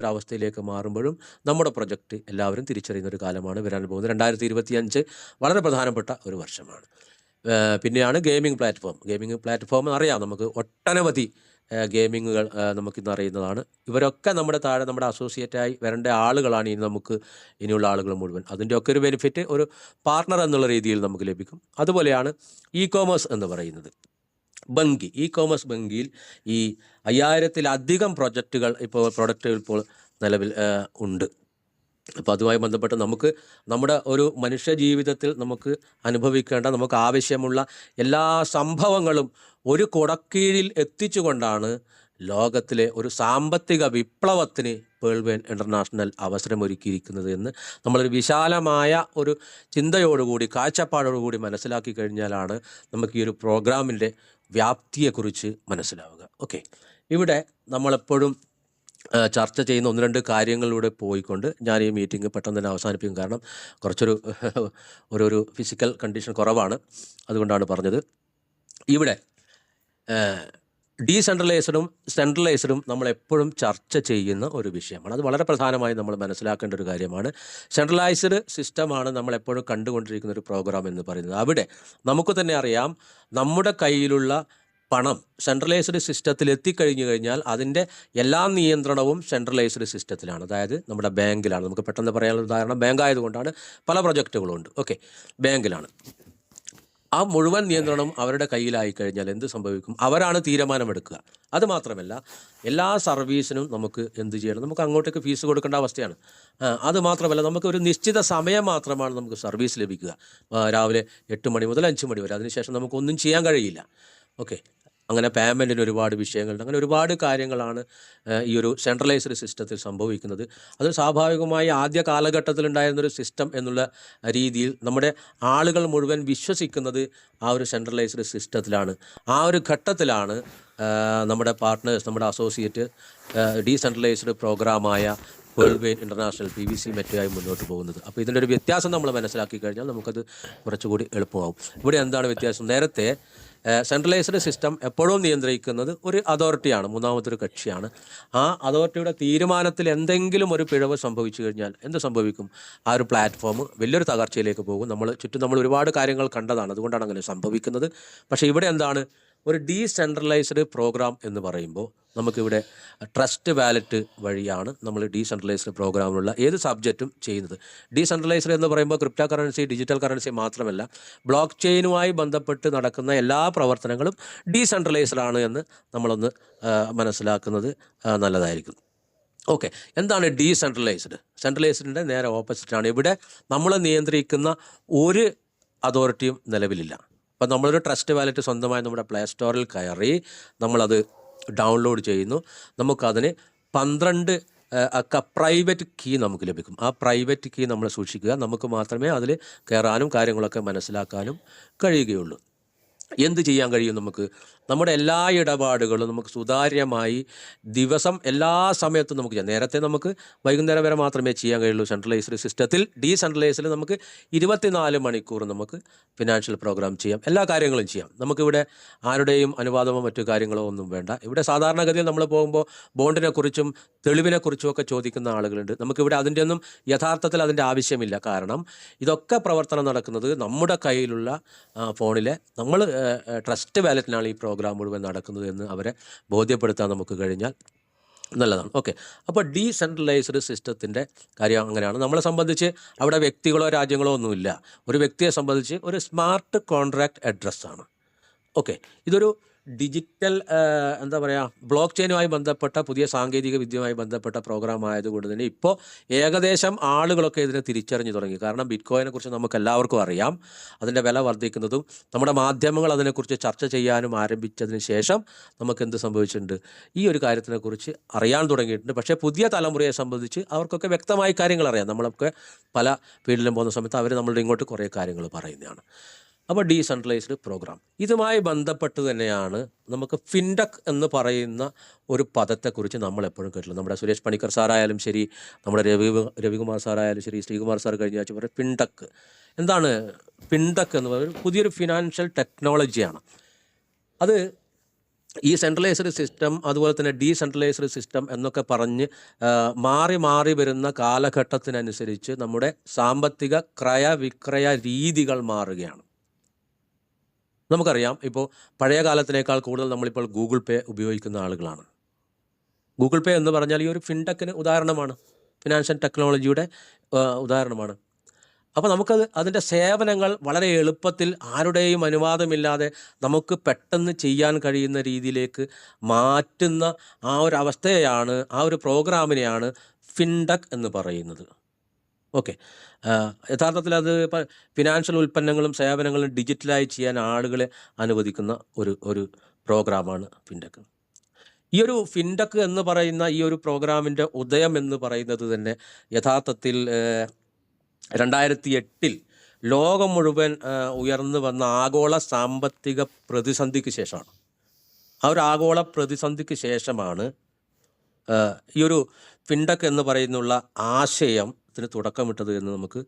അവസ്ഥയിലേക്ക് മാറുമ്പോഴും നമ്മുടെ പ്രൊജക്റ്റ് എല്ലാവരും തിരിച്ചറിയുന്ന ഒരു കാലമാണ് വരാൻ പോകുന്നത്. 2025 വളരെ പ്രധാനപ്പെട്ട ഒരു വർഷമാണ്. പിന്നെയാണ് ഗെയിമിംഗ് പ്ലാറ്റ്ഫോം അറിയാം, നമുക്ക് ഒട്ടനവധി ഗെയിമിങ്ങുകൾ നമുക്കിന്ന് അറിയുന്നതാണ്. ഇവരൊക്കെ നമ്മുടെ താഴെ നമ്മുടെ അസോസിയേറ്റായി വരേണ്ട ആളുകളാണ് ഇനിയുള്ള ആളുകൾ മുഴുവൻ. അതിൻ്റെയൊക്കെ ഒരു ബെനിഫിറ്റ് ഒരു പാർട്ണർ എന്നുള്ള രീതിയിൽ നമുക്ക് ലഭിക്കും. അതുപോലെയാണ് ഇ കോമേഴ്സ് എന്ന് പറയുന്നത്. ഇ കോമേഴ്സ് ബങ്കിയിൽ ഈ 5000-ലധികം പ്രൊഡക്റ്റുകൾ ഇപ്പോൾ നിലവിൽ ഉണ്ട്. അപ്പോൾ അതുമായി ബന്ധപ്പെട്ട് നമുക്ക് നമ്മുടെ ഒരു മനുഷ്യ ജീവിതത്തിൽ നമുക്ക് അനുഭവിക്കേണ്ട നമുക്ക് ആവശ്യമുള്ള എല്ലാ സംഭവങ്ങളും ഒരു കുടക്കീഴിൽ എത്തിച്ചുകൊണ്ടാണ് ലോകത്തിലെ ഒരു സാമ്പത്തിക വിപ്ലവത്തിന് പേൾവെയിൻ ഇൻ്റർനാഷണൽ അവസരമൊരുക്കിയിരിക്കുന്നത് എന്ന് നമ്മളൊരു വിശാലമായ ഒരു ചിന്തയോടുകൂടി കാഴ്ചപ്പാടോടുകൂടി മനസ്സിലാക്കി കഴിഞ്ഞാലാണ് നമുക്ക് ഈ ഒരു പ്രോഗ്രാമിൻ്റെ വ്യാപ്തിയെക്കുറിച്ച് മനസ്സിലാവുക. ഓക്കെ, ഇവിടെ നമ്മളെപ്പോഴും ചർച്ച ചെയ്യുന്ന 1-2 കാര്യങ്ങളിലൂടെ പോയിക്കൊണ്ട് ഞാൻ ഈ മീറ്റിംഗ് പെട്ടെന്ന് തന്നെ അവസാനിപ്പിക്കും. കാരണം കുറച്ചൊരു ഫിസിക്കൽ കണ്ടീഷൻ കുറവാണ്, അതുകൊണ്ടാണ് പറഞ്ഞത്. ഇവിടെ ഡീസെൻട്രലൈസ്ഡും സെൻട്രലൈസ്ഡും നമ്മളെപ്പോഴും ചർച്ച ചെയ്യുന്ന ഒരു വിഷയമാണ്. അത് വളരെ പ്രധാനമായി നമ്മൾ മനസ്സിലാക്കേണ്ട ഒരു കാര്യമാണ്. സെൻട്രലൈസ്ഡ് സിസ്റ്റമാണ് നമ്മളെപ്പോഴും കണ്ടുകൊണ്ടിരിക്കുന്ന ഒരു പ്രോഗ്രാം എന്ന് പറയുന്നത്. അവിടെ നമുക്ക് തന്നെ അറിയാം, നമ്മുടെ കയ്യിലുള്ള പണം സെൻട്രലൈസ്ഡ് സിസ്റ്റത്തിൽ എത്തിക്കഴിഞ്ഞു കഴിഞ്ഞാൽ അതിൻ്റെ എല്ലാ നിയന്ത്രണവും സെൻട്രലൈസ്ഡ് സിസ്റ്റത്തിലാണ്, അതായത് നമ്മുടെ ബാങ്കിലാണ്. നമുക്ക് പെട്ടെന്ന് പറയാനുള്ള ഉദാഹരണം ബാങ്ക് ആയതുകൊണ്ടാണ്, പല പ്രൊജക്റ്റുകളുണ്ട്. ഓക്കെ, ബാങ്കിലാണ്. ആ മുഴുവൻ നിയന്ത്രണം അവരുടെ കയ്യിലായി കഴിഞ്ഞാൽ എന്ത് സംഭവിക്കും? അവരാണ് തീരുമാനമെടുക്കുക. അതുമാത്രമല്ല, എല്ലാ സർവീസിനും നമുക്ക് എന്ത് ചെയ്യണം? നമുക്ക് അങ്ങോട്ടേക്ക് ഫീസ് കൊടുക്കേണ്ട അവസ്ഥയാണ്. അതുമാത്രമല്ല, നമുക്ക് ഒരു നിശ്ചിത സമയം മാത്രമാണ് നമുക്ക് സർവീസ് ലഭിക്കുക. രാവിലെ 8 മണി മുതൽ 5 മണി വരെ. അതിനുശേഷം നമുക്കൊന്നും ചെയ്യാൻ കഴിയില്ല. ഓക്കെ, അങ്ങനെ പേയ്മെൻറ്റിന് ഒരുപാട് വിഷയങ്ങളുണ്ട്. അങ്ങനെ ഒരുപാട് കാര്യങ്ങളാണ് ഈ ഒരു സെൻട്രലൈസ്ഡ് സിസ്റ്റത്തിൽ സംഭവിക്കുന്നത്. അത് സ്വാഭാവികമായി ആദ്യ കാലഘട്ടത്തിലുണ്ടായിരുന്നൊരു സിസ്റ്റം എന്നുള്ള രീതിയിൽ നമ്മുടെ ആളുകൾ മുഴുവൻ വിശ്വസിക്കുന്നത് ആ ഒരു സെൻട്രലൈസ്ഡ് സിസ്റ്റത്തിലാണ്. ആ ഒരു ഘട്ടത്തിലാണ് നമ്മുടെ പാർട്ട്നേഴ്സ്, നമ്മുടെ അസോസിയേറ്റ് ഡീസെൻട്രലൈസ്ഡ് പ്രോഗ്രാമായ പേൾവെയിൻ ഇൻ്റർനാഷണൽ PVC മെറ്റയായി മുന്നോട്ട് പോകുന്നത്. അപ്പോൾ ഇതിൻ്റെ ഒരു വ്യത്യാസം നമ്മൾ മനസ്സിലാക്കി കഴിഞ്ഞാൽ നമുക്കത് കുറച്ചുകൂടി എളുപ്പമാവും. ഇവിടെ എന്താണ് വ്യത്യാസം? നേരത്തെ സെൻട്രലൈസ്ഡ് സിസ്റ്റം എപ്പോഴും നിയന്ത്രിക്കുന്നത് ഒരു അതോറിറ്റിയാണ്, മൂന്നാമതൊരു കക്ഷിയാണ്. ആ അതോറിറ്റിയുടെ തീരുമാനത്തിൽ എന്തെങ്കിലും ഒരു പിഴവ് സംഭവിച്ചു കഴിഞ്ഞാൽ എന്ത് സംഭവിക്കും? ആ ഒരു പ്ലാറ്റ്ഫോം വലിയൊരു തകർച്ചയിലേക്ക് പോകും. നമ്മൾ ഒരുപാട് കാര്യങ്ങൾ കണ്ടതാണ്, അതുകൊണ്ടാണ് അങ്ങനെ സംഭവിക്കുന്നത്. പക്ഷേ ഇവിടെ എന്താണ്? ഒരു ഡീസെൻട്രലൈസ്ഡ് പ്രോഗ്രാം എന്ന് പറയുമ്പോൾ നമുക്കിവിടെ ട്രസ്റ്റ് വാലറ്റ് വഴിയാണ് നമ്മൾ ഡീസെൻട്രലൈസ്ഡ് പ്രോഗ്രാമിലുള്ള ഏത് സബ്ജക്റ്റും ചെയ്യുന്നത്. ഡീസെൻട്രലൈസ്ഡ് എന്ന് പറയുമ്പോൾ ക്രിപ്റ്റോ കറൻസി, ഡിജിറ്റൽ കറൻസി മാത്രമല്ല, ബ്ലോക്ക് ചെയിനുമായി ബന്ധപ്പെട്ട് നടക്കുന്ന എല്ലാ പ്രവർത്തനങ്ങളും ഡീസെൻട്രലൈസ്ഡ് ആണ് എന്ന് നമ്മളൊന്ന് മനസ്സിലാക്കുന്നത് നല്ലതായിരിക്കും. ഓക്കെ, എന്താണ് ഡീസെൻട്രലൈസ്ഡ്? സെൻട്രലൈസ്ഡിൻ്റെ നേരെ ഓപ്പോസിറ്റാണ്. ഇവിടെ നമ്മൾ നിയന്ത്രിക്കുന്ന ഒരു അതോറിറ്റിയും നിലവിലില്ല. അപ്പോൾ നമ്മളൊരു ട്രസ്റ്റ് വാലറ്റ് സ്വന്തമായി നമ്മുടെ പ്ലേ സ്റ്റോറിൽ കയറി നമ്മളത് ഡൗൺലോഡ് ചെയ്യുന്നു. നമുക്കതിന് 12 പ്രൈവറ്റ് കീ നമുക്ക് ലഭിക്കും. ആ പ്രൈവറ്റ് കീ നമ്മൾ സൂക്ഷിക്കുക. നമുക്ക് മാത്രമേ അതിൽ കയറാനും കാര്യങ്ങളൊക്കെ മനസ്സിലാക്കാനും കഴിയുകയുള്ളൂ. എന്ത് ചെയ്യാൻ കഴിയും? നമ്മുടെ എല്ലാ ഇടപാടുകളും നമുക്ക് സുതാര്യമായി ദിവസം എല്ലാ സമയത്തും നമുക്ക് ചെയ്യാം. നേരത്തെ നമുക്ക് വൈകുന്നേരം വരെ മാത്രമേ ചെയ്യാൻ കഴിയുള്ളൂ സെൻട്രലൈസ്ഡ് സിസ്റ്റത്തിൽ. ഡീസെൻട്രലൈസ്ഡിൽ നമുക്ക് 24 മണിക്കൂർ നമുക്ക് ഫിനാൻഷ്യൽ പ്രോഗ്രാം ചെയ്യാം, എല്ലാ കാര്യങ്ങളും ചെയ്യാം. നമുക്കിവിടെ ആരുടെയും അനുവാദമോ മറ്റു കാര്യങ്ങളോ ഒന്നും വേണ്ട. ഇവിടെ സാധാരണഗതിയിൽ നമ്മൾ പോകുമ്പോൾ ബോണ്ടിനെക്കുറിച്ചും തെളിവിനെക്കുറിച്ചും ഒക്കെ ചോദിക്കുന്ന ആളുകളുണ്ട്. നമുക്കിവിടെ അതിൻ്റെ ഒന്നും യഥാർത്ഥത്തിൽ അതിൻ്റെ ആവശ്യമില്ല. കാരണം ഇതൊക്കെ പ്രവർത്തനം നടക്കുന്നത് നമ്മുടെ കയ്യിലുള്ള ഫോണിലെ നമ്മൾ ട്രസ്റ്റ് വാലറ്റിനാണ് ഈ പ്രോഗ്രാം മുഴുവൻ നടക്കുന്നത് എന്ന് അവരെ ബോധ്യപ്പെടുത്താൻ നമുക്ക് കഴിഞ്ഞാൽ നല്ലതാണ്. ഓക്കെ, അപ്പോൾ ഡീസെൻട്രലൈസ്ഡ് സിസ്റ്റത്തിൻ്റെ കാര്യം അങ്ങനെയാണ്. നമ്മളെ സംബന്ധിച്ച് അവിടെ വ്യക്തികളോ രാജ്യങ്ങളോ ഒന്നുമില്ല. ഒരു വ്യക്തിയെ സംബന്ധിച്ച് ഒരു സ്മാർട്ട് കോൺട്രാക്റ്റ് അഡ്രസ്സാണ്. ഓക്കെ, ഇതൊരു ഡിജിറ്റൽ ബ്ലോക്ക് ചെയിനുമായി ബന്ധപ്പെട്ട പുതിയ സാങ്കേതിക വിദ്യയുമായി ബന്ധപ്പെട്ട പ്രോഗ്രാം ആയതുകൊണ്ട് തന്നെ ഇപ്പോൾ ഏകദേശം ആളുകളൊക്കെ ഇതിനെ തിരിച്ചറിഞ്ഞു തുടങ്ങി. കാരണം ബിറ്റ്കോയിനെ കുറിച്ച് നമുക്ക് എല്ലാവർക്കും അറിയാം, അതിൻ്റെ വില വർദ്ധിക്കുന്നതും നമ്മുടെ മാധ്യമങ്ങൾ അതിനെക്കുറിച്ച് ചർച്ച ചെയ്യാനും ആരംഭിച്ചതിന് ശേഷം നമുക്ക് എന്ത് സംഭവിച്ചിട്ടുണ്ട്? ഈ ഒരു കാര്യത്തിനെക്കുറിച്ച് അറിയാൻ തുടങ്ങിയിട്ടുണ്ട്. പക്ഷേ പുതിയ തലമുറയെ സംബന്ധിച്ച് അവർക്കൊക്കെ വ്യക്തമായി കാര്യങ്ങൾ അറിയാം. നമ്മളൊക്കെ പല ഫീൽഡിലും പോകുന്ന സമയത്ത് അവർ നമ്മളുടെ ഇങ്ങോട്ട് കുറേ കാര്യങ്ങൾ പറയുന്നതാണ്. അപ്പോൾ ഡീസെൻട്രലൈസ്ഡ് പ്രോഗ്രാം ഇതുമായി ബന്ധപ്പെട്ട് തന്നെയാണ് നമുക്ക് ഫിൻടെക് എന്ന് പറയുന്ന ഒരു പദത്തെക്കുറിച്ച് നമ്മളെപ്പോഴും കേട്ടില്ല. നമ്മുടെ സുരേഷ് പണിക്കർ സാറായാലും ശരി, നമ്മുടെ രവികുമാർ സാറായാലും ശരി, ശ്രീകുമാർ സാർ കഴിഞ്ഞ ആഴ്ച പറയും ഫിൻടെക്. എന്താണ് ഫിൻടെക് എന്ന് പറയുന്നത്? പുതിയൊരു ഫിനാൻഷ്യൽ ടെക്നോളജിയാണ്. അത് ഈ സെൻട്രലൈസ്ഡ് സിസ്റ്റം അതുപോലെ തന്നെ ഡീസെൻട്രലൈസ്ഡ് സിസ്റ്റം എന്നൊക്കെ പറഞ്ഞ് മാറി മാറി വരുന്ന കാലഘട്ടത്തിനനുസരിച്ച് നമ്മുടെ സാമ്പത്തിക ക്രയവിക്രയ രീതികൾ മാറുകയാണ്. നമുക്കറിയാം, ഇപ്പോൾ പഴയ കാലത്തിനേക്കാൾ കൂടുതൽ നമ്മളിപ്പോൾ ഗൂഗിൾ പേ ഉപയോഗിക്കുന്ന ആളുകളാണ്. ഗൂഗിൾ പേ എന്ന് പറഞ്ഞാൽ ഈ ഒരു ഫിൻടെക്കിന് ഉദാഹരണമാണ്, ഫിനാൻഷ്യൽ ടെക്നോളജിയുടെ ഉദാഹരണമാണ്. അപ്പോൾ നമുക്കത് അതിൻ്റെ സേവനങ്ങൾ വളരെ എളുപ്പത്തിൽ ആരുടെയും അനുവാദമില്ലാതെ നമുക്ക് പെട്ടെന്ന് ചെയ്യാൻ കഴിയുന്ന രീതിയിലേക്ക് മാറ്റുന്ന ആ ഒരു അവസ്ഥയെയാണ്, ആ ഒരു പ്രോഗ്രാമിനെയാണ് ഫിൻടെക് എന്ന് പറയുന്നത്. ഓക്കെ. യഥാർത്ഥത്തിൽ അത് ഫിനാൻഷ്യൽ ഉൽപ്പന്നങ്ങളും സേവനങ്ങളും ഡിജിറ്റലായി ചെയ്യാൻ ആളുകളെ അനുവദിക്കുന്ന ഒരു പ്രോഗ്രാമാണ് ഫിൻടെക്. ഈ ഒരു ഫിൻടെക് എന്ന് പറയുന്ന ഈ ഒരു പ്രോഗ്രാമിൻ്റെ ഉദയം എന്ന് പറയുന്നത് തന്നെ യഥാർത്ഥത്തിൽ 2008 ലോകം മുഴുവൻ ഉയർന്നു വന്ന ആഗോള സാമ്പത്തിക പ്രതിസന്ധിക്ക് ശേഷമാണ്. ആ ഒരു ആഗോള പ്രതിസന്ധിക്ക് ശേഷമാണ് ഈ ഒരു ഫിൻടെക് എന്ന് പറയുന്നുള്ള ആശയത്തിന് തുടക്കമിട്ടത് എന്ന് നമുക്ക്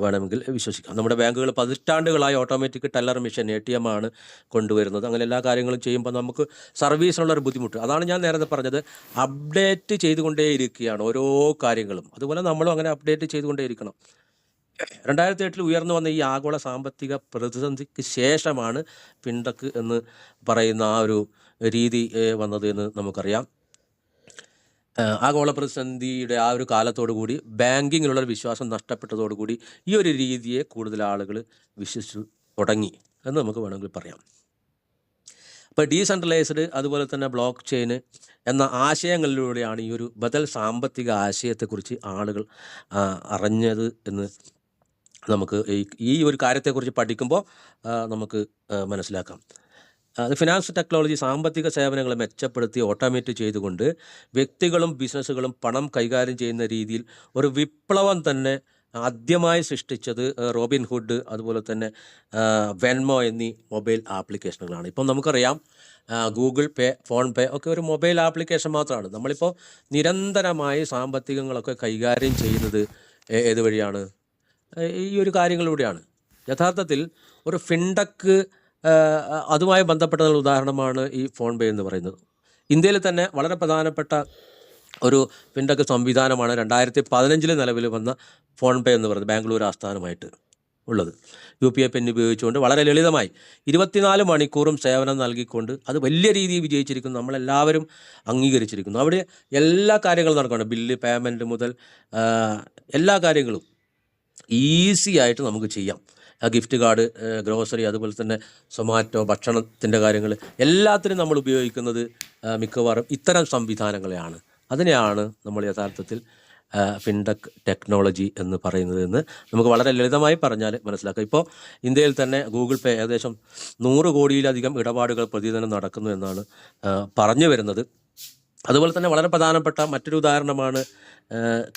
വേണമെങ്കിൽ വിശ്വസിക്കാം. നമ്മുടെ ബാങ്കുകൾ പതിറ്റാണ്ടുകളായി ഓട്ടോമാറ്റിക് ടെല്ലർ മെഷീൻ ATM ആണ് കൊണ്ടുവരുന്നത്. അങ്ങനെ എല്ലാ കാര്യങ്ങളും ചെയ്യുമ്പോൾ നമുക്ക് സർവീസിനുള്ളൊരു ബുദ്ധിമുട്ട്, അതാണ് ഞാൻ നേരത്തെ പറഞ്ഞത്, അപ്ഡേറ്റ് ചെയ്തുകൊണ്ടേയിരിക്കുകയാണ് ഓരോ കാര്യങ്ങളും. അതുപോലെ നമ്മളും അങ്ങനെ അപ്ഡേറ്റ് ചെയ്തുകൊണ്ടേയിരിക്കണം. 2008 ഉയർന്നു വന്ന ഈ ആഗോള സാമ്പത്തിക പ്രതിസന്ധിക്ക് ശേഷമാണ് ഫിൻടെക് എന്ന് പറയുന്ന ആ ഒരു രീതി വന്നത് എന്ന് നമുക്കറിയാം. ആഗോള പ്രതിസന്ധിയുടെ ആ ഒരു കാലത്തോടു കൂടി ബാങ്കിങ്ങിലുള്ളൊരു വിശ്വാസം നഷ്ടപ്പെട്ടതോടുകൂടി ഈ ഒരു രീതിയെ കൂടുതൽ ആളുകൾ വിശ്വസിച്ചു തുടങ്ങി എന്ന് നമുക്ക് വേണമെങ്കിൽ പറയാം. അപ്പോൾ ഡീസെൻട്രലൈസ്ഡ് അതുപോലെ തന്നെ ബ്ലോക്ക് ചെയിൻ എന്ന ആശയങ്ങളിലൂടെയാണ് ഈ ഒരു ബദൽ സാമ്പത്തിക ആശയത്തെക്കുറിച്ച് ആളുകൾ അറിഞ്ഞത് എന്ന് നമുക്ക് ഈ ഒരു കാര്യത്തെക്കുറിച്ച് പഠിക്കുമ്പോൾ നമുക്ക് മനസ്സിലാക്കാം. ഫിനാൻസ് ടെക്നോളജി സാമ്പത്തിക സേവനങ്ങൾ മെച്ചപ്പെടുത്തി ഓട്ടോമേറ്റ് ചെയ്തുകൊണ്ട് വ്യക്തികളും ബിസിനസ്സുകളും പണം കൈകാര്യം ചെയ്യുന്ന രീതിയിൽ ഒരു വിപ്ലവം തന്നെ ആദ്യമായി സൃഷ്ടിച്ചത് റോബിൻഹുഡ് അതുപോലെ തന്നെ വെൻമോ എന്നീ മൊബൈൽ ആപ്ലിക്കേഷനുകളാണ്. ഇപ്പം നമുക്കറിയാം, ഗൂഗിൾ പേ, ഫോൺ പേ ഒക്കെ ഒരു മൊബൈൽ ആപ്ലിക്കേഷൻ മാത്രമാണ്. നമ്മളിപ്പോൾ നിരന്തരമായി സാമ്പത്തികങ്ങളൊക്കെ കൈകാര്യം ചെയ്യുന്നത് ഏത് വഴിയാണ്? ഈ ഒരു കാര്യങ്ങളിലൂടെയാണ്. യഥാർത്ഥത്തിൽ ഒരു ഫിൻടെക് അതുമായി ബന്ധപ്പെട്ട ഉദാഹരണമാണ് ഈ ഫോൺ പേ എന്ന് പറയുന്നത്. ഇന്ത്യയിൽ തന്നെ വളരെ പ്രധാനപ്പെട്ട ഒരു ഫിൻടെക് സംവിധാനമാണ് 2015 നിലവിൽ വന്ന ഫോൺ പേ എന്ന് പറയുന്നത്, ബാംഗ്ലൂർ ആസ്ഥാനമായിട്ട് ഉള്ളത്. UPI പെൻ ഉപയോഗിച്ചുകൊണ്ട് വളരെ ലളിതമായി 24 മണിക്കൂറും സേവനം നൽകിക്കൊണ്ട് അത് വലിയ രീതിയിൽ വിജയിച്ചിരിക്കുന്നു, നമ്മളെല്ലാവരും അംഗീകരിച്ചിരിക്കുന്നു. അവിടെ എല്ലാ കാര്യങ്ങളും നടക്കുകയാണ്, ബില്ല് പേയ്മെൻറ്റ് മുതൽ എല്ലാ കാര്യങ്ങളും ഈസി ആയിട്ട് നമുക്ക് ചെയ്യാം. ഗിഫ്റ്റ് കാർഡ്, ഗ്രോസറി, അതുപോലെ തന്നെ സൊമാറ്റോ, ഭക്ഷണത്തിൻ്റെ കാര്യങ്ങൾ എല്ലാത്തിനും നമ്മൾ ഉപയോഗിക്കുന്നത് മിക്കവാറും ഇത്തരം സംവിധാനങ്ങളെയാണ്. അതിനെയാണ് നമ്മൾ യഥാർത്ഥത്തിൽ ഫിൻടെക് ടെക്നോളജി എന്ന് പറയുന്നത് എന്ന് നമുക്ക് വളരെ ലളിതമായി പറഞ്ഞാൽ മനസ്സിലാക്കാം. ഇപ്പോൾ ഇന്ത്യയിൽ തന്നെ ഗൂഗിൾ പേ ഏകദേശം 100 കോടിയിലധികം ഇടപാടുകൾ പ്രതിദിനം നടക്കുന്നു എന്നാണ് പറഞ്ഞു വരുന്നത്. അതുപോലെ തന്നെ വളരെ പ്രധാനപ്പെട്ട മറ്റൊരു ഉദാഹരണമാണ്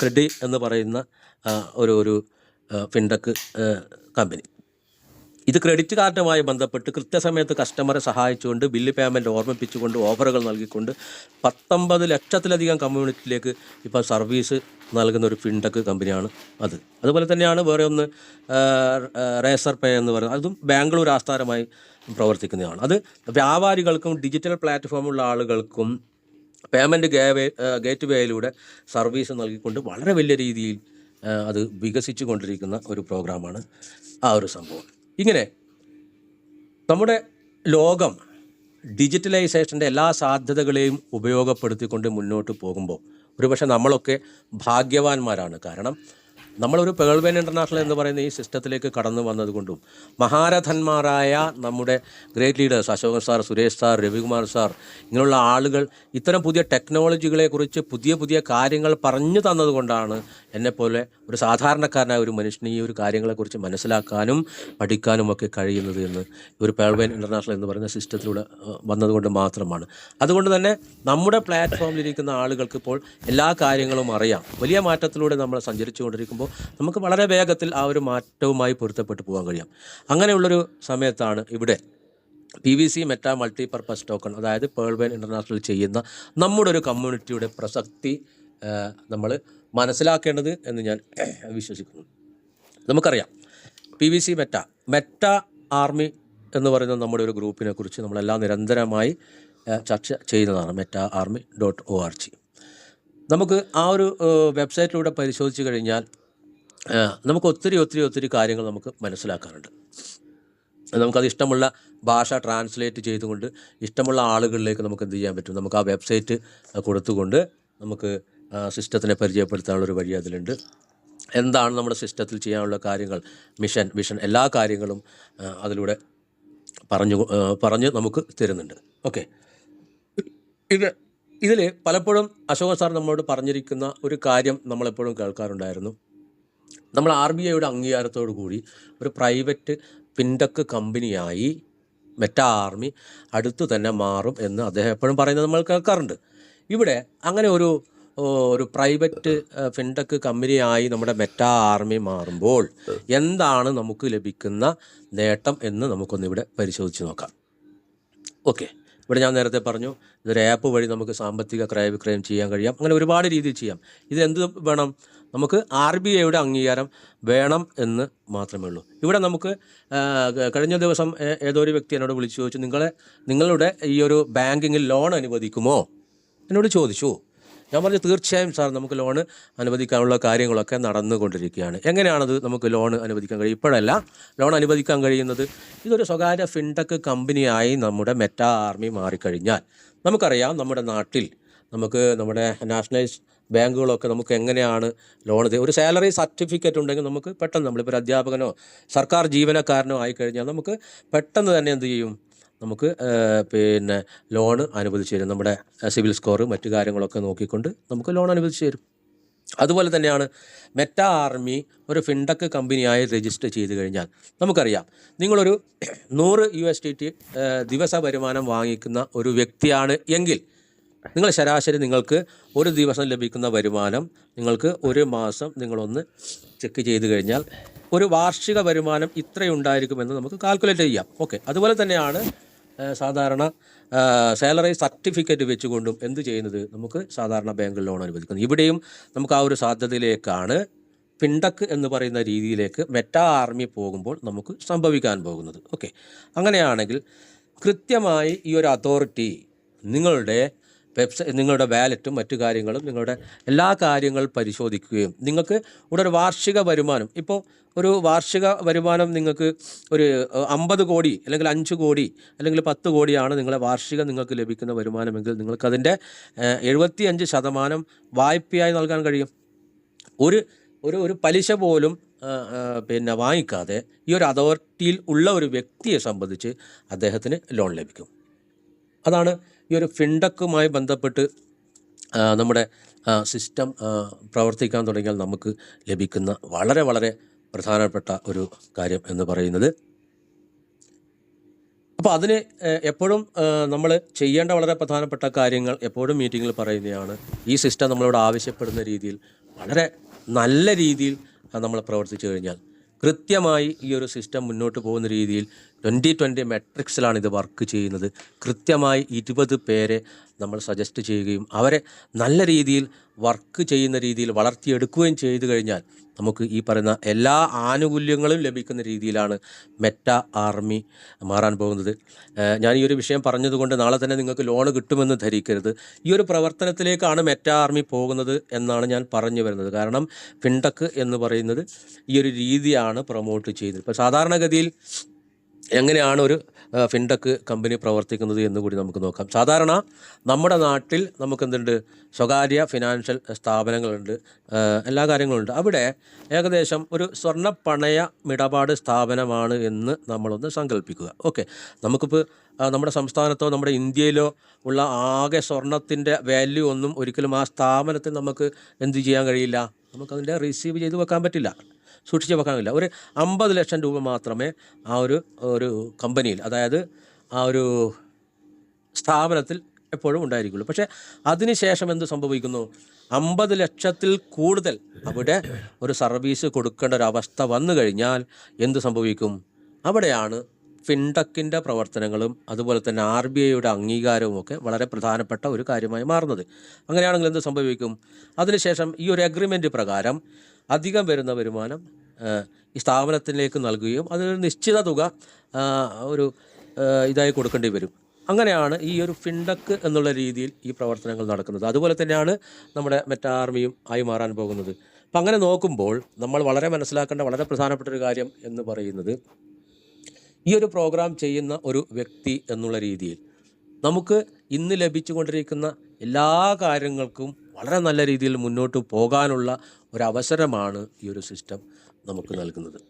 ക്രെഡി എന്ന് പറയുന്ന ഒരു ഫിൻടെക് കമ്പനി. ഇത് ക്രെഡിറ്റ് കാർഡുമായി ബന്ധപ്പെട്ട് കൃത്യസമയത്ത് കസ്റ്റമറെ സഹായിച്ചുകൊണ്ട് ബില്ല് പേയ്മെൻറ്റ് ഓർമ്മിപ്പിച്ചുകൊണ്ട് ഓഫറുകൾ നൽകിക്കൊണ്ട് 19 ലക്ഷത്തിലധികം കമ്മ്യൂണിറ്റിയിലേക്ക് ഇപ്പോൾ സർവീസ് നൽകുന്ന ഒരു ഫിൻടെക് കമ്പനിയാണ് അത്. അതുപോലെ തന്നെയാണ് വേറെ ഒന്ന് റേസർ പേ എന്ന് പറയുന്നത്, അതും ബാംഗ്ലൂർ ആസ്ഥാനമായി പ്രവർത്തിക്കുന്നതാണ്. അത് വ്യാപാരികൾക്കും ഡിജിറ്റൽ പ്ലാറ്റ്ഫോമുള്ള ആളുകൾക്കും പേയ്മെൻറ്റ് ഗേറ്റ് വേയിലൂടെ സർവീസ് നൽകിക്കൊണ്ട് വളരെ വലിയ രീതിയിൽ അത് വികസിച്ചു കൊണ്ടിരിക്കുന്ന ഒരു പ്രോഗ്രാമാണ് ആ ഒരു സംഭവം. ഇങ്ങനെ നമ്മുടെ ലോകം ഡിജിറ്റലൈസേഷൻ്റെ എല്ലാ സാധ്യതകളെയും ഉപയോഗപ്പെടുത്തിക്കൊണ്ട് മുന്നോട്ട് പോകുമ്പോൾ ഒരുപക്ഷെ നമ്മളൊക്കെ ഭാഗ്യവാന്മാരാണ്. കാരണം നമ്മളൊരു പേൾ വെയിൻ ഇൻ്റർനാഷണൽ എന്ന് പറയുന്ന ഈ സിസ്റ്റത്തിലേക്ക് കടന്നു വന്നതുകൊണ്ടും മഹാരഥന്മാരായ നമ്മുടെ great leaders Ashokan sir, Suresh sir, Ravikumar sir, ഇങ്ങനെയുള്ള ആളുകൾ ഇത്തരം പുതിയ ടെക്നോളജികളെക്കുറിച്ച് പുതിയ കാര്യങ്ങൾ പറഞ്ഞു തന്നതുകൊണ്ടാണ് എന്നെപ്പോലെ ഒരു സാധാരണക്കാരനായ ഒരു മനുഷ്യന് ഈ ഒരു കാര്യങ്ങളെക്കുറിച്ച് മനസ്സിലാക്കാനും പഠിക്കാനും ഒക്കെ കഴിയുന്നത് എന്ന് ഒരു പേൾ വെയിൻ ഇൻ്റർനാഷണൽ എന്ന് പറയുന്ന സിസ്റ്റത്തിലൂടെ വന്നതുകൊണ്ട് മാത്രമാണ്. അതുകൊണ്ട് തന്നെ നമ്മുടെ പ്ലാറ്റ്ഫോമിലിരിക്കുന്ന ആളുകൾക്ക് ഇപ്പോൾ എല്ലാ കാര്യങ്ങളും അറിയാം. വലിയ മാറ്റത്തിലൂടെ നമ്മൾ സഞ്ചരിച്ചു കൊണ്ടിരിക്കുമ്പോൾ നമുക്ക് വളരെ വേഗത്തിൽ ആ ഒരു മാറ്റവുമായി പൊരുത്തപ്പെട്ടു പോകാൻ കഴിയാം. അങ്ങനെയുള്ളൊരു സമയത്താണ് ഇവിടെ PVC മെറ്റാ മൾട്ടിപർപ്പസ് ടോക്കൺ, അതായത് പേൾ വെയിൻ ഇൻ്റർനാഷണൽ ചെയ്യുന്ന നമ്മുടെ ഒരു കമ്മ്യൂണിറ്റിയുടെ പ്രസക്തി നമ്മൾ മനസ്സിലാക്കേണ്ടത് എന്ന് ഞാൻ വിശ്വസിക്കുന്നു. നമുക്കറിയാം PVC മെറ്റാ ആർമി എന്ന് പറയുന്ന നമ്മുടെ ഒരു ഗ്രൂപ്പിനെ കുറിച്ച് നമ്മളെല്ലാം നിരന്തരമായി ചർച്ച ചെയ്യുന്നതാണ് metaarmy.org. നമുക്ക് ആ ഒരു വെബ്സൈറ്റിലൂടെ പരിശോധിച്ച് കഴിഞ്ഞാൽ നമുക്ക് ഒത്തിരി കാര്യങ്ങൾ നമുക്ക് മനസ്സിലാക്കാനുണ്ട്. നമുക്കത് ഇഷ്ടമുള്ള ഭാഷ ട്രാൻസ്ലേറ്റ് ചെയ്തുകൊണ്ട് ഇഷ്ടമുള്ള ആളുകളിലേക്ക് നമുക്ക് എന്ത് ചെയ്യാൻ പറ്റും, നമുക്ക് ആ വെബ്സൈറ്റ് കൊടുത്തുകൊണ്ട് നമുക്ക് സിസ്റ്റത്തിനെ പരിചയപ്പെടുത്താനുള്ളൊരു വഴി അതിലുണ്ട്. എന്താണ് നമ്മുടെ സിസ്റ്റത്തിൽ ചെയ്യാനുള്ള കാര്യങ്ങൾ, മിഷൻ, വിഷൻ, എല്ലാ കാര്യങ്ങളും അതിലൂടെ പറഞ്ഞ് നമുക്ക് തരുന്നുണ്ട്. ഓക്കെ, ഇതിൽ പലപ്പോഴും അശോകൻ സാർ നമ്മളോട് പറഞ്ഞിരിക്കുന്ന ഒരു കാര്യം നമ്മളെപ്പോഴും കേൾക്കാറുണ്ടായിരുന്നു. നമ്മൾ RBIയുടെ അംഗീകാരത്തോടു കൂടി ഒരു പ്രൈവറ്റ് ഫിൻടെക് കമ്പനിയായി മെറ്റാ ആർമി അടുത്തു തന്നെ മാറും എന്ന് അദ്ദേഹം എപ്പോഴും പറയുന്നത് നമ്മൾ കേൾക്കാറുണ്ട്. ഇവിടെ അങ്ങനെ ഒരു പ്രൈവറ്റ് ഫിൻടെക് കമ്പനിയായി നമ്മുടെ മെറ്റാ ആർമി മാറുമ്പോൾ എന്താണ് നമുക്ക് ലഭിക്കുന്ന നേട്ടം എന്ന് നമുക്കൊന്നിവിടെ പരിശോധിച്ച് നോക്കാം. ഓക്കെ, ഇവിടെ ഞാൻ നേരത്തെ പറഞ്ഞു, ഇതൊരു ആപ്പ് വഴി നമുക്ക് സാമ്പത്തിക ക്രയവിക്രയം ചെയ്യാൻ കഴിയാം. അങ്ങനെ ഒരുപാട് രീതിയിൽ ചെയ്യാം. ഇതെന്ത് വേണം, നമുക്ക് RBIയുടെ അംഗീകാരം വേണം എന്ന് മാത്രമേ ഉള്ളൂ. ഇവിടെ നമുക്ക് കഴിഞ്ഞ ദിവസം ഏതോ ഒരു വ്യക്തി എന്നോട് വിളിച്ചു ചോദിച്ചു, നിങ്ങളുടെ ഈ ഒരു ബാങ്കിങ്ങിൽ ലോൺ അനുവദിക്കുമോ എന്നോട് ചോദിച്ചു. ഞാൻ പറഞ്ഞു തീർച്ചയായും സാർ, നമുക്ക് ലോണ് അനുവദിക്കാനുള്ള കാര്യങ്ങളൊക്കെ നടന്നുകൊണ്ടിരിക്കുകയാണ്. എങ്ങനെയാണത് നമുക്ക് ലോൺ അനുവദിക്കാൻ കഴിയും? ഇപ്പോഴല്ല, ലോൺ അനുവദിക്കാൻ കഴിയുന്നത് ഇതൊരു സ്വകാര്യ ഫിൻടെക് കമ്പനിയായി നമ്മുടെ മെറ്റാ ആർമി മാറിക്കഴിഞ്ഞാൽ നമുക്കറിയാം, നമ്മുടെ നാട്ടിൽ നമുക്ക് നമ്മുടെ നാഷണലൈസ് ബാങ്കുകളൊക്കെ നമുക്ക് എങ്ങനെയാണ് ലോൺ, ഒരു സാലറി സർട്ടിഫിക്കറ്റ് ഉണ്ടെങ്കിൽ നമുക്ക് പെട്ടെന്ന്, നമ്മളിപ്പോൾ ഒരു അധ്യാപകനോ സർക്കാർ ജീവനക്കാരനോ ആയിക്കഴിഞ്ഞാൽ നമുക്ക് പെട്ടെന്ന് തന്നെ എന്ത് ചെയ്യും, നമുക്ക് ലോണ് അനുവദിച്ച് തരും. നമ്മുടെ സിവിൽ സ്കോർ മറ്റു കാര്യങ്ങളൊക്കെ നോക്കിക്കൊണ്ട് നമുക്ക് ലോൺ അനുവദിച്ച് തരും. അതുപോലെ തന്നെയാണ് മെറ്റാ ആർമി ഒരു ഫിൻടെക് കമ്പനിയായി രജിസ്റ്റർ ചെയ്ത് കഴിഞ്ഞാൽ നമുക്കറിയാം, നിങ്ങളൊരു 100 USDT ദിവസ വരുമാനം വാങ്ങിക്കുന്ന ഒരു വ്യക്തിയാണ് എങ്കിൽ നിങ്ങൾ ശരാശരി നിങ്ങൾക്ക് ഒരു ദിവസം ലഭിക്കുന്ന വരുമാനം നിങ്ങൾക്ക് ഒരു മാസം നിങ്ങളൊന്ന് ചെക്ക് ചെയ്ത് കഴിഞ്ഞാൽ ഒരു വാർഷിക വരുമാനം ഇത്രയുണ്ടായിരിക്കുമെന്ന് നമുക്ക് കാൽക്കുലേറ്റ് ചെയ്യാം. ഓക്കെ, അതുപോലെ തന്നെയാണ് സാധാരണ സാലറി സർട്ടിഫിക്കറ്റ് വെച്ചുകൊണ്ടും എന്ത് ചെയ്യുന്നത്, നമുക്ക് സാധാരണ ബാങ്ക് ലോൺ അനുവദിക്കുന്നത്. ഇവിടെയും നമുക്ക് ആ ഒരു സാധ്യതയിലേക്കാണ് ഫിൻടെക് എന്ന് പറയുന്ന രീതിയിലേക്ക് മെറ്റാ ആർമി പോകുമ്പോൾ നമുക്ക് സംഭവിക്കാൻ പോകുന്നത്. ഓക്കെ, അങ്ങനെയാണെങ്കിൽ കൃത്യമായി ഈ ഒരു അതോറിറ്റി നിങ്ങളുടെ നിങ്ങളുടെ വാലറ്റും മറ്റു കാര്യങ്ങളും നിങ്ങളുടെ എല്ലാ കാര്യങ്ങൾ പരിശോധിക്കുകയും നിങ്ങൾക്ക് ഇവിടെ ഒരു വാർഷിക വരുമാനം, ഇപ്പോൾ ഒരു വാർഷിക വരുമാനം നിങ്ങൾക്ക് ഒരു 50 കോടി അല്ലെങ്കിൽ 5 കോടി അല്ലെങ്കിൽ 10 കോടിയാണ് നിങ്ങളെ വാർഷിക നിങ്ങൾക്ക് ലഭിക്കുന്ന വരുമാനമെങ്കിൽ നിങ്ങൾക്കതിൻ്റെ 75% വായ്പയായി നൽകാൻ കഴിയും. ഒരു പലിശ പോലും വാങ്ങിക്കാതെ ഈ ഒരു അതോറിറ്റിയിൽ ഉള്ള ഒരു വ്യക്തിയെ സംബന്ധിച്ച് അദ്ദേഹത്തിന് ലോൺ ലഭിക്കും. അതാണ് ഈ ഒരു ഫിൻടെക്കുമായി ബന്ധപ്പെട്ട് നമ്മുടെ സിസ്റ്റം പ്രവർത്തിക്കാൻ തുടങ്ങിയാൽ നമുക്ക് ലഭിക്കുന്ന വളരെ പ്രധാനപ്പെട്ട ഒരു കാര്യം എന്ന് പറയുന്നത്. അപ്പോൾ അതിന് എപ്പോഴും നമ്മൾ ചെയ്യേണ്ട വളരെ പ്രധാനപ്പെട്ട കാര്യങ്ങൾ എപ്പോഴും മീറ്റിങ്ങിൽ പറയുന്നതാണ്. ഈ സിസ്റ്റം നമ്മളോട് ആവശ്യപ്പെടുന്ന രീതിയിൽ വളരെ നല്ല രീതിയിൽ നമ്മൾ പ്രവർത്തിച്ചു കഴിഞ്ഞാൽ കൃത്യമായി ഈ ഒരു സിസ്റ്റം മുന്നോട്ട് പോകുന്ന രീതിയിൽ 2020 മെട്രിക്സിലാണ് ഇത് വർക്ക് ചെയ്യുന്നത്. കൃത്യമായി 20 പേരെ നമ്മൾ സജസ്റ്റ് ചെയ്യുകയും അവരെ നല്ല രീതിയിൽ വർക്ക് ചെയ്യുന്ന രീതിയിൽ വളർത്തിയെടുക്കുകയും ചെയ്തു കഴിഞ്ഞാൽ നമുക്ക് ഈ പറയുന്ന എല്ലാ ആനുകൂല്യങ്ങളും ലഭിക്കുന്ന രീതിയിലാണ് മെറ്റാ ആർമി മാറാൻ പോകുന്നത്. ഞാൻ ഈ ഒരു വിഷയം പറഞ്ഞതുകൊണ്ട് നാളെ തന്നെ നിങ്ങൾക്ക് ലോണ് കിട്ടുമെന്ന് ധരിക്കരുത്. ഈ ഒരു പ്രവർത്തനത്തിലേക്കാണ് മെറ്റാ ആർമി പോകുന്നത് എന്നാണ് ഞാൻ പറഞ്ഞു വരുന്നത്. കാരണം ഫിൻടെക് എന്ന് പറയുന്നത് ഈ ഒരു രീതിയാണ് പ്രൊമോട്ട് ചെയ്യുന്നത്. ഇപ്പോൾ സാധാരണഗതിയിൽ എങ്ങനെയാണ് ഒരു ഫിൻടെക് കമ്പനി പ്രവർത്തിക്കുന്നത് എന്ന് കൂടി നമുക്ക് നോക്കാം. സാധാരണ നമ്മുടെ നാട്ടിൽ നമുക്കെന്തുണ്ട്, സ്വകാര്യ ഫിനാൻഷ്യൽ സ്ഥാപനങ്ങളുണ്ട്, എല്ലാ കാര്യങ്ങളുണ്ട്. അവിടെ ഏകദേശം ഒരു സ്വർണ്ണ പണയമിടപാട് സ്ഥാപനമാണ് എന്ന് നമ്മളൊന്ന് സങ്കല്പിക്കുക. ഓക്കെ, നമുക്കിപ്പോൾ നമ്മുടെ സംസ്ഥാനത്തോ നമ്മുടെ ഇന്ത്യയിലോ ഉള്ള ആകെ സ്വർണത്തിൻ്റെ വാല്യൂ ഒന്നും ഒരിക്കലും ആ സ്ഥാപനത്തിൽ നമുക്ക് എന്ത് ചെയ്യാൻ കഴിയില്ല, നമുക്കതിൻ്റെ റിസീവ് ചെയ്ത് വെക്കാൻ പറ്റില്ല, സൂക്ഷിച്ച് വെക്കാൻ കഴിയില്ല. ഒരു 50 ലക്ഷം രൂപ മാത്രമേ ആ ഒരു കമ്പനിയിൽ, അതായത് ആ ഒരു സ്ഥാപനത്തിൽ എപ്പോഴും ഉണ്ടായിരിക്കുള്ളൂ. പക്ഷേ അതിനുശേഷം എന്ത് സംഭവിക്കുന്നു, 50 ലക്ഷത്തിൽ കൂടുതൽ അവിടെ ഒരു സർവീസ് കൊടുക്കേണ്ട ഒരവസ്ഥ വന്നു കഴിഞ്ഞാൽ എന്ത് സംഭവിക്കും, അവിടെയാണ് ഫിൻടെക്കിൻ്റെ പ്രവർത്തനങ്ങളും അതുപോലെ തന്നെ RBIയുടെ അംഗീകാരവും ഒക്കെ വളരെ പ്രധാനപ്പെട്ട ഒരു കാര്യമായി മാറുന്നത്. അങ്ങനെയാണെങ്കിൽ എന്ത് സംഭവിക്കും, അതിനുശേഷം ഈ ഒരു അഗ്രിമെൻ്റ് പ്രകാരം അധികം വരുന്ന വരുമാനം ഈ സ്ഥാപനത്തിലേക്ക് നൽകുകയും അതിനൊരു നിശ്ചിത തുക ഇതായി കൊടുക്കേണ്ടി വരും. അങ്ങനെയാണ് ഈ ഒരു ഫിൻടെക് എന്നുള്ള രീതിയിൽ ഈ പ്രവർത്തനങ്ങൾ നടക്കുന്നത്. അതുപോലെ തന്നെയാണ് നമ്മുടെ മെറ്റാ ആർമിയും ആയി മാറാൻ പോകുന്നത്. അപ്പം അങ്ങനെ നോക്കുമ്പോൾ നമ്മൾ വളരെ മനസ്സിലാക്കേണ്ട വളരെ പ്രധാനപ്പെട്ട ഒരു കാര്യം എന്ന് പറയുന്നത്, ഈ ഒരു പ്രോഗ്രാം ചെയ്യുന്ന ഒരു വ്യക്തി എന്നുള്ള രീതിയിൽ നമുക്ക് ഇന്ന് ലഭിച്ചുകൊണ്ടിരിക്കുന്ന എല്ലാ കാര്യങ്ങൾക്കും വളരെ നല്ല രീതിയിൽ മുന്നോട്ട് പോകാനുള്ള ഒരു അവസരമാണ് ഈ ഒരു സിസ്റ്റം നമുക്ക് നൽകുന്നത്.